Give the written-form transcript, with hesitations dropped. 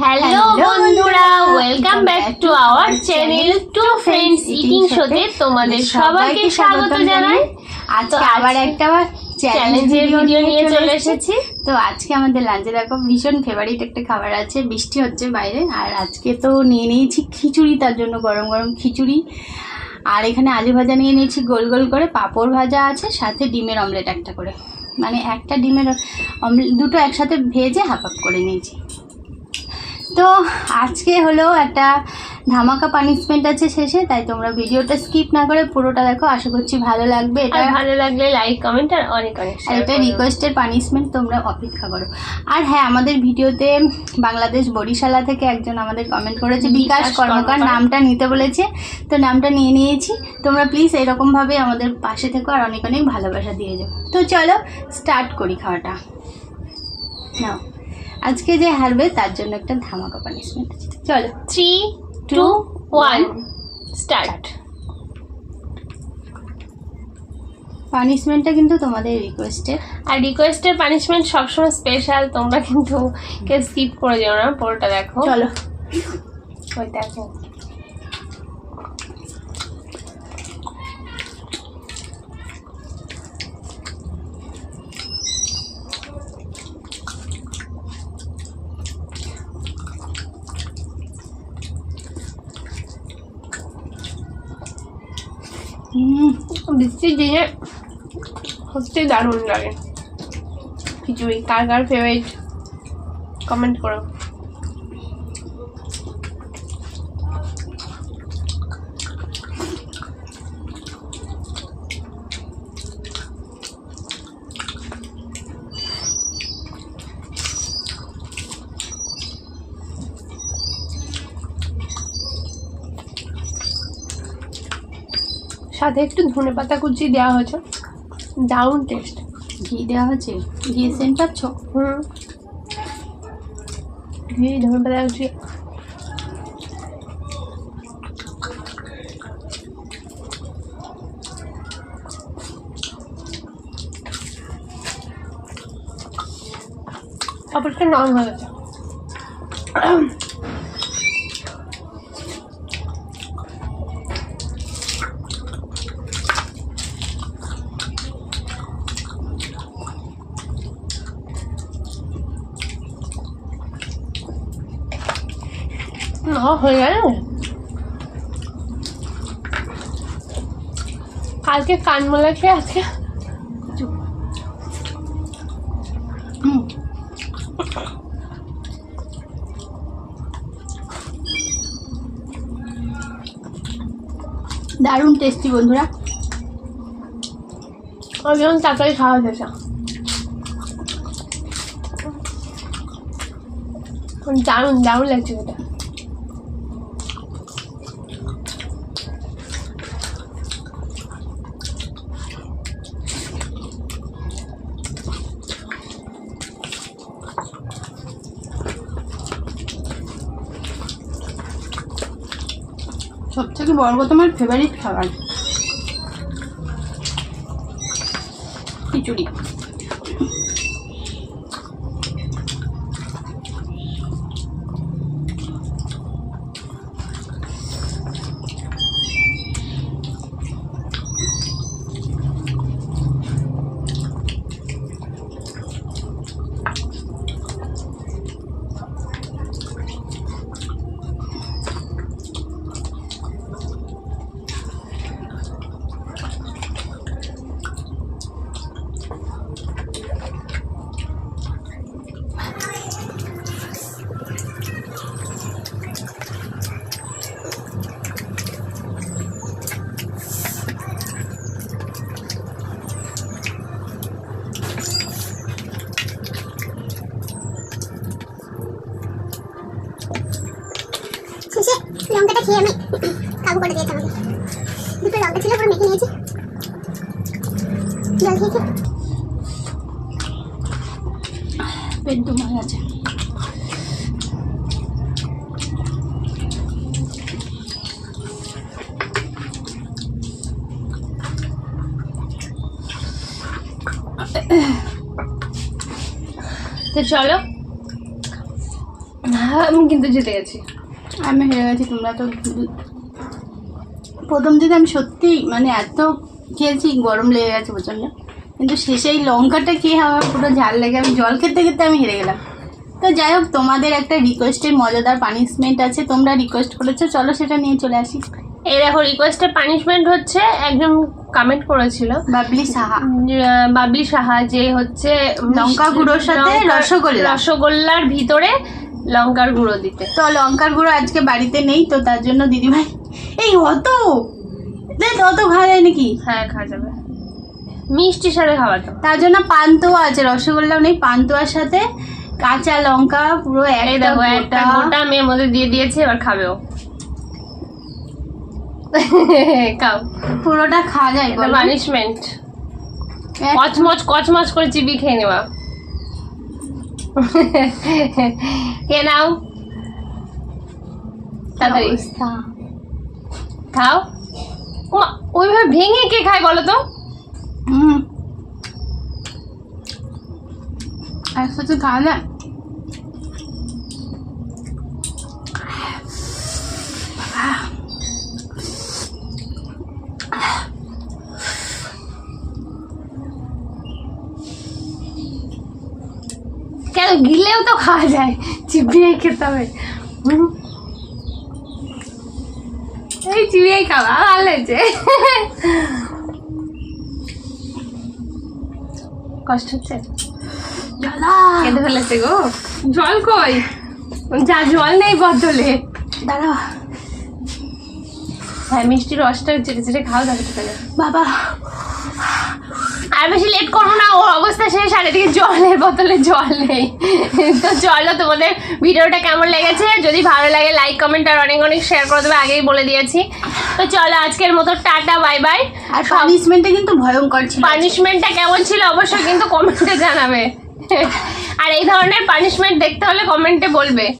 Hello বন্ধুরা, welcome back to our channel to friends eating শোতে তোমাদের সবাইকে স্বাগত জানাই। আজকে আবার একটা চ্যালেঞ্জের ভিডিও নিয়ে চলে এসেছি। তো আজকে আমাদের লাঞ্চে দেখো ভীষণ ফেভারিট একটা খাবার আছে, বৃষ্টি হচ্ছে বাইরে, আর আজকে তো নিয়ে নিয়েছি খিচুড়ি, তার জন্য গরম গরম খিচুড়ি। আর এখানে আলু ভাজা নিয়ে নিয়েছি গোল গোল করে, পাঁপড় ভাজা আছে, সাথে ডিমের অমলেট একটা করে, মানে একটা ডিমের অমলেট দুটো একসাথে ভেজে হাফ হাফ করে নিয়েছি। তো আজকে হলো একটা ধামাকা পানিশমেন্ট আছে শেষে, তাই তোমরা ভিডিওটা স্কিপ না করে পুরোটা দেখো, আশা করছি ভালো লাগবে। এটা ভালো লাগলে লাইক কমেন্ট আর অনেক অনেক শেয়ার এটা রিকোয়েস্টের পানিশমেন্ট, তোমরা অপেক্ষা করো। আর হ্যাঁ, আমাদের ভিডিওতে বাংলাদেশ বরিশালা থেকে একজন আমাদের কমেন্ট করেছে, বিকাশ কর্মকার, নামটা নিতে বলেছে, তো নামটা নিয়ে নিয়েছি। তোমরা প্লিজ এরকমভাবে আমাদের পাশে থেকো আর অনেক অনেক ভালোবাসা দিয়ে যাও। তো চলো স্টার্ট করি খাওয়াটা। নাও, আজকে যে হারবে তার জন্য একটা ধামাকা পানিশমেন্ট আছে। চলো 3, 2, 1 স্টার্ট। পানিশমেন্টটা কিন্তু তোমাদের রিকোয়েস্টের, আর রিকোয়েস্টের পানিশমেন্ট সবসময় স্পেশাল, তোমরা কিন্তু কেউ স্কিপ করে যেও না, পুরোটা দেখো। চলো ওই দেখো, বৃষ্টির দিনে হচ্ছে দারুণ লাগে খিচুড়ি। কার কার ফেভারিট কমেন্ট করো। সাথে একটু ধনেপাতা কুচি দেওয়া হয়েছে, দারুণ টেস্ট। ঘি দেওয়া হচ্ছে, ঘি সেন্ট পাচ্ছ? ঘি, ধনেপাতা কুচি, পাপড়টা নরম হয়ে গেছে। হয়ে গেল। কালকে কানমোলা খেয়ে আজকে দারুণ টেস্টি বন্ধুরা। ওই যেমন তাড়াতাড়ি খাওয়া শেষে দারুণ দারুণ লাগছে এটা। সব থেকে বড় কথা আমার ফেভারিট খাবার খিচুড়ি। লঙ্কাটা খেয়ে আমি কাবু করে দিয়েছি, আমাকে দুটো লঙ্কা ছিল পুরো মেখে নিয়েছি, জল খেয়েছি, পেট দুমা আছে। তো চলো আমি কিন্তু জিতে গেছি। আমি হেরে গেছি, তোমরা তো প্রথম দিকে আমি সত্যি মানে এত খেয়েছি, গরম লেগে গেছে প্রচণ্ড, কিন্তু শেষে এই লঙ্কাটা খেয়ে আমার পুরো ঝাল লেগে আমি জল খেতে খেতে আমি হেরে গেলাম। তো যাই হোক, তোমাদের একটা রিকোয়েস্টের মজাদার পানিশমেন্ট আছে, তোমরা রিকোয়েস্ট করেছো, চলো সেটা নিয়ে চলে আসি। এই দেখো রিকোয়েস্টের পানিশমেন্ট হচ্ছে, একজন কমেন্ট করেছিল বাবলি সাহা, বাবলি সাহা, যে হচ্ছে লঙ্কা গুঁড়োর সাথে রসগোল্লার ভিতরে লঙ্কার গুঁড়ো দিতে। তো লঙ্কার গুঁড়ো আজকে বাড়িতে নেই, তো তার জন্য দিদিভাই এই অত খাওয়া যায় নাকি? হ্যাঁ, খাওয়া যাবে, মিষ্টির সাথে খাওয়া তো। তার জন্য পান্তুয়া আছে, রসগোল্লাও নেই, পান্তুয়ার সাথে কাঁচা লঙ্কা পুরো এই দেখো একটা গোটা মেয়ের মধ্যে দিয়ে দিয়েছে, এবার খাবেও। খাও, পুরোটা খাওয়া যায়, পানিশমেন্ট। কচমচ কচমচ করে চিবি খেয়ে নেওয়া। কে নাও তাড়াতাড়ি খাও। ওইভাবে ভেঙে কে খায় বলো তো? একসাথে খাওয়া যায়। কেন, গিলেও তো খাওয়া যায়, চিবিয়ে খেতে হবে। এই চিবিয়ে খাওয়া ভালো হয়েছে। কষ্ট হচ্ছে, কেঁদে ফেলেছে গো। জল কই? যা, জল নেই বদলে। দাঁড়াও, হ্যাঁ, মিষ্টি রসটা চেটে চেটে খাও, তাহলে খেতে হবে। বাবা আর বেশি লেট করবো না, ও অবস্থা শেষ। আর এদিকে জলের বোতলে জল নেই। তো চলো, তোমাদের ভিডিওটা কেমন লেগেছে যদি ভালো লাগে লাইক কমেন্ট আর অনেক অনেক শেয়ার করে দেবে, আগেই বলে দিয়েছি। তো চলো, আজকের মতো টাটা, বাই বাই। আর পানিশমেন্টটা কিন্তু ভয়ঙ্কর ছিল। পানিশমেন্টটা কেমন ছিল অবশ্যই কিন্তু কমেন্টে জানাবে। আর এই ধরনের পানিশমেন্ট দেখতে হলে কমেন্টে বলবে।